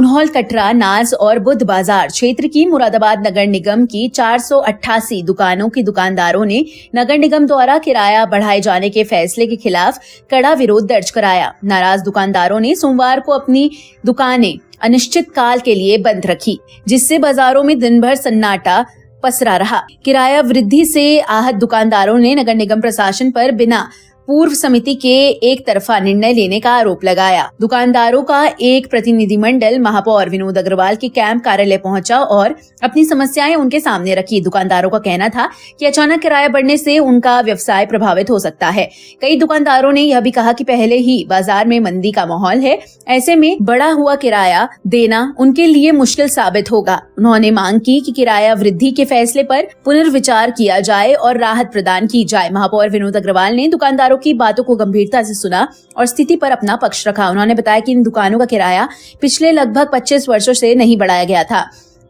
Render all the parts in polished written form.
मुनहौल, कटरा, नाज और बुध बाजार क्षेत्र की मुरादाबाद नगर निगम की 488 दुकानों की दुकानदारों ने नगर निगम द्वारा किराया बढ़ाए जाने के फैसले के खिलाफ कड़ा विरोध दर्ज कराया। नाराज दुकानदारों ने सोमवार को अपनी दुकानें अनिश्चित काल के लिए बंद रखी, जिससे बाजारों में दिन भर सन्नाटा पसरा रहा। किराया वृद्धि से आहत दुकानदारों ने नगर निगम प्रशासन पर बिना पूर्व समिति के एक तरफा निर्णय लेने का आरोप लगाया। दुकानदारों का एक प्रतिनिधिमंडल महापौर विनोद अग्रवाल के कैंप कार्यालय पहुंचा और अपनी समस्याएं उनके सामने रखी। दुकानदारों का कहना था कि अचानक किराया बढ़ने से उनका व्यवसाय प्रभावित हो सकता है। कई दुकानदारों ने यह भी कहा कि पहले ही बाजार में मंदी का माहौल है, ऐसे में बढ़ा हुआ किराया देना उनके लिए मुश्किल साबित होगा। उन्होंने मांग की कि किराया वृद्धि के फैसले पर पुनर्विचार किया जाए और राहत प्रदान की जाए। महापौर विनोद अग्रवाल ने दुकानदारों की बातों को गंभीरता से सुना और स्थिति पर अपना पक्ष रखा। उन्होंने बताया कि इन दुकानों का किराया पिछले लगभग 25 वर्षों से नहीं बढ़ाया गया था।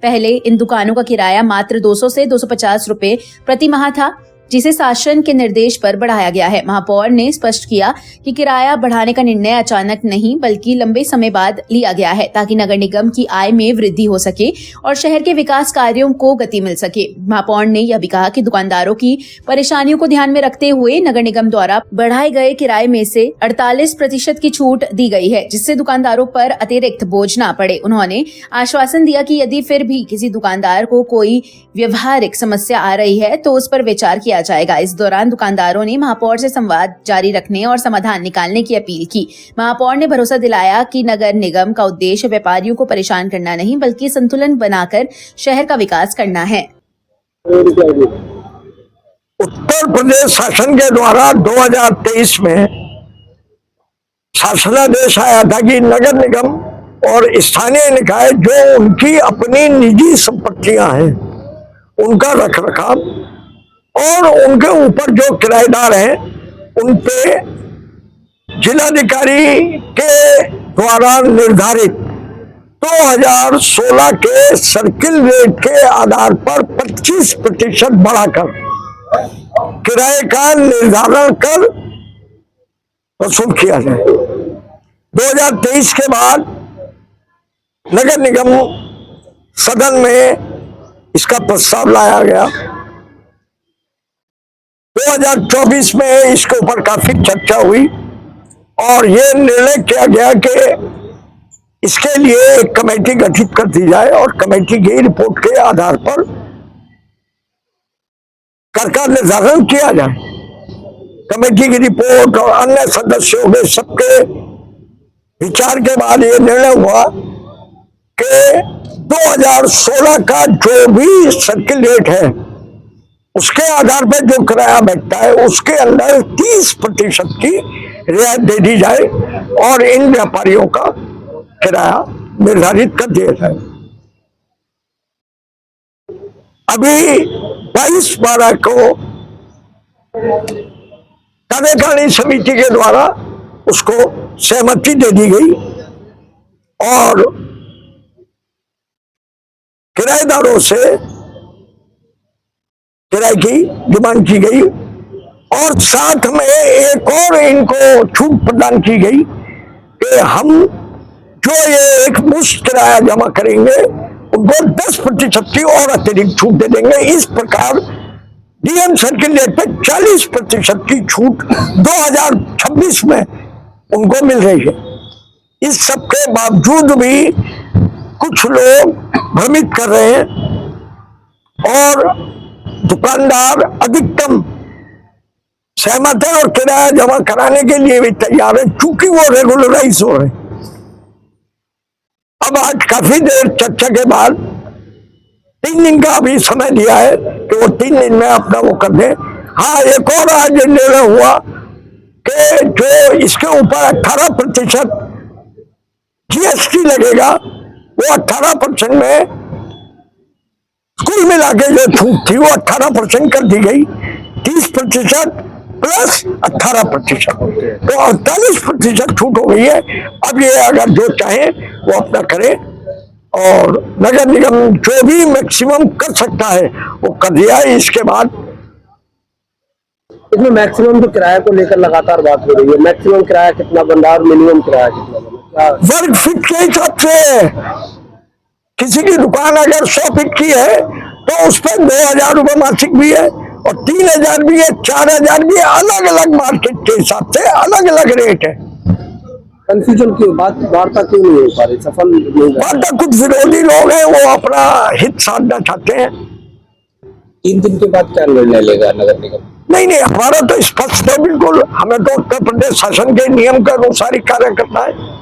पहले इन दुकानों का किराया मात्र 200 से 250 रुपए प्रति माह था, जिसे शासन के निर्देश पर बढ़ाया गया है। महापौर ने स्पष्ट किया कि किराया बढ़ाने का निर्णय अचानक नहीं बल्कि लंबे समय बाद लिया गया है, ताकि नगर निगम की आय में वृद्धि हो सके और शहर के विकास कार्यों को गति मिल सके। महापौर ने यह भी कहा कि दुकानदारों की परेशानियों को ध्यान में रखते हुए नगर निगम द्वारा बढ़ाए गए किराए में से 48% की छूट दी गई है, जिससे दुकानदारों पर अतिरिक्त बोझ न पड़े। उन्होंने आश्वासन दिया कि यदि फिर भी किसी दुकानदार को कोई व्यवहारिक समस्या आ रही है तो उस पर विचार किया जाएगा। इस दौरान दुकानदारों ने महापौर से संवाद जारी रखने और समाधान निकालने की अपील की। महापौर ने भरोसा दिलाया कि नगर निगम का उद्देश्य व्यापारियों को परेशान करना नहीं बल्कि संतुलन बनाकर शहर का विकास करना है। उत्तर प्रदेश शासन के द्वारा 2023 में शासनादेश आया था कि नगर निगम और स्थानीय निकाय जो उनकी अपनी निजी संपत्तियां हैं उनका रखरखाव और उनके ऊपर जो किराएदार हैं उन पे जिलाधिकारी के द्वारा निर्धारित 2016 के सर्किल रेट के आधार पर 25% बढ़ाकर किराए का निर्धारण कर वसूल किया जाए। 2023 के बाद नगर निगम सदन में इसका प्रस्ताव लाया गया। 2024 में इसके ऊपर काफी चर्चा हुई और ये निर्णय किया गया कि इसके लिए एक कमेटी गठित कर दी जाए और कमेटी की रिपोर्ट के आधार पर कर का निर्धारण किया जाए। कमेटी की रिपोर्ट और अन्य सदस्यों के सबके विचार के बाद ये निर्णय हुआ कि 2016 का जो भी सर्किल रेट है उसके आधार पर जो किराया बैठता है उसके अंदर 30% की रियायत दे दी जाए और इन व्यापारियों का किराया निर्धारित कर दिया जाए। अभी 22/12 को कार्यकारिणी समिति के द्वारा उसको सहमति दे दी गई और किराएदारों से किराए की डिमांड की गई और साथ में एक और इनको छूट प्रदान की गई कि हम जो ये एक मुश्त किराया जमा करेंगे उनको 10% की और अतिरिक्त छूट दे देंगे। इस प्रकार डीएम सर्किल रेट पे 40% की छूट 2026 में उनको मिल रही है। इस सब के बावजूद भी कुछ लोग भ्रमित कर रहे हैं और दुकानदार अधिकतम सहमत है और किराया जमा कराने के लिए भी तैयार है, चूंकि वो रेगुलराइज हो रहे। अब आज काफी देर चर्चा के बाद 3 दिन का अभी समय दिया है कि वो 3 दिन में अपना वो कर दे। हाँ, एक और आज निर्णय हुआ कि जो इसके ऊपर 18% जीएसटी लगेगा वो 18% में कुल मिला के जो छूट थी वो 18% कर दी गई। 30% प्लस 18%, तो 48% छूट हो गई है। अब ये अगर जो चाहे वो अपना करे और नगर निगम जो भी मैक्सिमम कर सकता है वो कर दिया है। इसके बाद इसमें मैक्सिमम तो किराए को लेकर लगातार बात हो रही है। मैक्सिमम किराया कितना बन रहा है और मिनिमम किराया कितना बन रहा है? वर्ग फीट के हिसाब से किसी की दुकान अगर 100 फीट की है तो उस पर 2,000 रुपये मासिक भी है और 3,000 भी है, 4,000 भी है। अलग अलग मार्केट के हिसाब से अलग अलग रेट है। कंफ्यूजन क्यों, वार्ता क्यों नहीं हो पा रही, सफल नहीं हो पा रही? वार्ता, कुछ विरोधी लोग हैं वो अपना हित साधना चाहते हैं। 3 दिन के बाद क्या निर्णय लेगा नगर निगम? नहीं, हमारा तो स्पष्ट है बिल्कुल। हमें तो उत्तर प्रदेश शासन के नियम के अनुसार ही कार्य करना है।